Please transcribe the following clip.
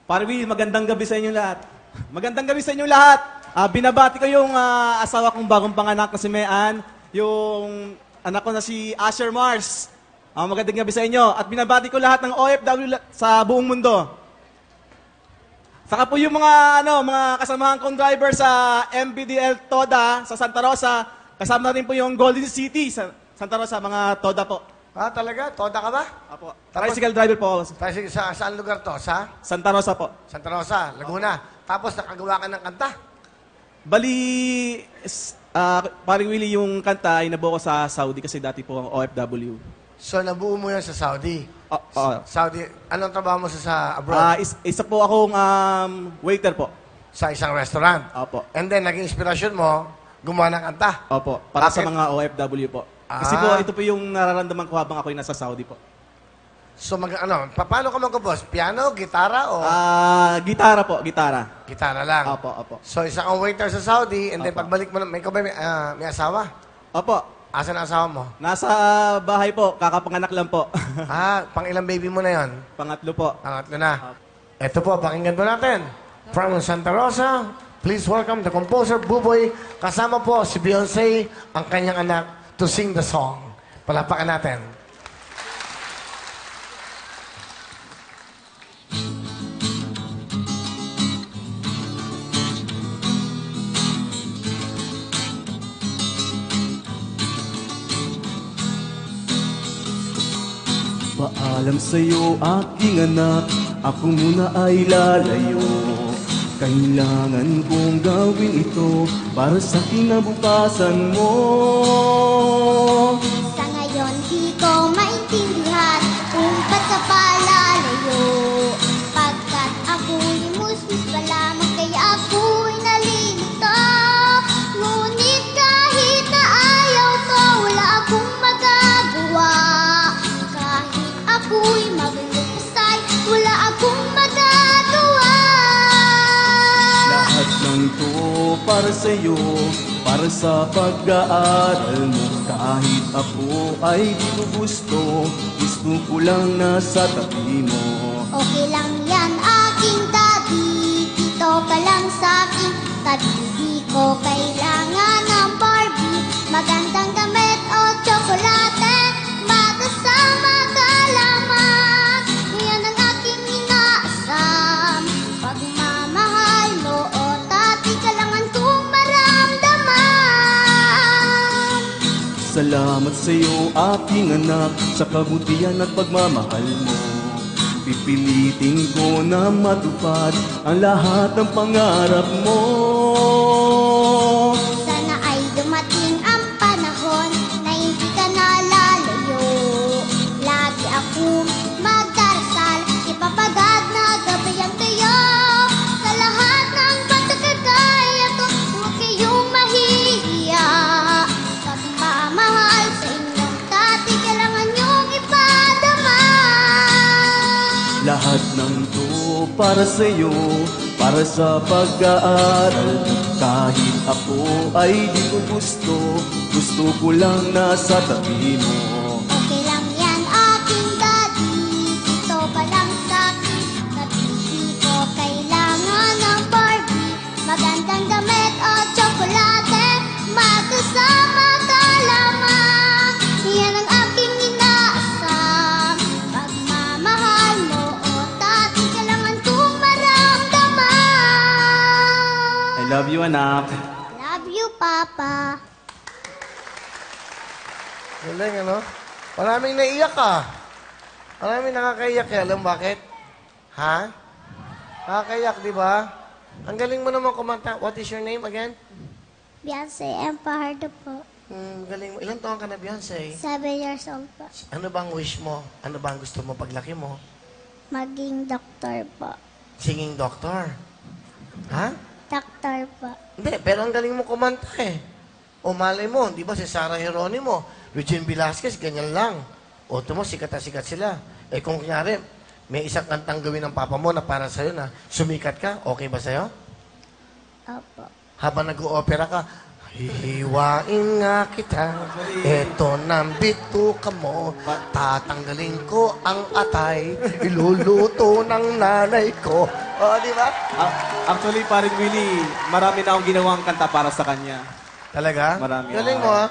Parwi, magandang gabi sa inyo lahat. Magandang gabi sa inyo lahat. Binabati ko yung asawa kong bagong panganak na si Mean, yung anak ko na si Asher Mars. Magandang gabi sa inyo. At binabati ko lahat ng OFW sa buong mundo. Saka po yung mga kasamahan kong driver sa MBDL Toda sa Santa Rosa. Kasama na rin po yung Golden City sa Santa Rosa, mga Toda po. Talaga? Toda ka ba? Apo. Tricycle driver po ako. Tricycle, saan lugar to? Sa? Santa Rosa po. Santa Rosa, Laguna. Tapos nakagawa ka ng kanta? Bali, paring Willie, yung kanta ay nabuo ko sa Saudi kasi dati po ang OFW. So, nabuo mo yan sa Saudi? Oo. Saudi, anong trabaho mo sa abroad? Isa po akong waiter po. Sa isang restaurant? Opo. And then, naging inspirasyon mo, gumawa ng kanta? Opo. Para sa Bakit? mga OFW po. Kasi po, ito po yung nararamdaman ko habang ako'y nasa Saudi po. So, paano ka mag-boss? Piano, gitara, o? Gitara po, gitara. Gitara lang? Opo. So, isang waiter sa Saudi, and then Opo. pagbalik mo, may may asawa? Opo. Asan ang asawa mo? Nasa bahay po, kakapanganak lang po. Pang ilang baby mo na yon? Pangatlo po. Pangatlo na. Ito po, pakinggan po natin. From Santa Rosa, please welcome the composer, Buboy. Kasama po si Beyonce, ang kanyang anak, to sing the song. Palapakan natin. Paalam sa'yo, aking anak, ako muna ay lalayo. Kailangan kong gawin ito para sa kinabukasan mo. Sa ngayon, di ko maintindihan kung ba't ka palalayo. Pagkat ako'y musmus pa lamang, kaya ako'y nalilito. Ngunit kahit na ayaw ko, wala akong magagawa. Kahit ako'y maglupasay, wala akong magagawa. Lahat ng to para sa'yo, para sa pag-aaral mo. Kahit ako ay di ko gusto, gusto ko lang nasa tabi mo. Okay lang yan, aking daddy. Dito ka lang sa aking tabi. Di ko kailangan ng Barbie, magandang damit o tsokolate. Magkasama ka lamang, yan ang aking inaasam. Pagmamahal mo o tati, kailangan kong maramdaman. Salamat sa'yo, aking anak, sa kabutihan at pagmamahal mo. Pipilitin ko na matupad ang lahat ng pangarap mo. Sana ay dumating ang panahon na hindi ka nalalayo. Lagi akong magdarasal, ipapagad na gabayan kayo. Sa lahat ng pagkakagaya ko, huwag kayong mahihiya. Pagmamahal sa inyong tati, kailangan niyong ipadama. Lahat ng to para sa'yo, para sa pag-aaral. Kahit ako ay di ko gusto, gusto ko lang nasa tabi mo. Okay lang yan, aking daddy. Dito ka lang sa akin. Di ko kailangan ng Barbie, magandang damit o tsokolate. Magkasama ka lamang, yan ang aking inaasam. Pagmamahal mo o tati, kailangan kong maramdaman. I love you, anak. Love you, Papa. Galing, ano? Maraming naiyak ka. Maraming nakakaiyak. Alam bakit? Ha? Nakakaiyak, di ba? Ang galing mo naman kumanta. What is your name again? Beyonce Empahardo po. Galing mo. Ilan taon ka na, Beyonce? 7 years old po. Ano bang wish mo? Ano bang gusto mo paglaki mo? Maging doktor po. Singing doctor. Ha? Doktor po. Hindi, pero ang galing mo kumanta eh. O malay mo, di ba si Sarah Geronimo, Regine Velasquez, ganyan lang. O mo, sikat na sikat sila. Eh kung kunyari, may isang kantang gawin ng papa mo na para sa'yo na sumikat ka, okay ba sa'yo? Opo. Habang nag-o-opera ka, hihiwain nga kita, eto ng bituka mo, tatanggalin ko ang atay, iluluto ng nanay ko, Oo, di ba? Actually, parin Willie, marami na akong ginawang kanta para sa kanya. Talaga? Marami. Galing mo, ha?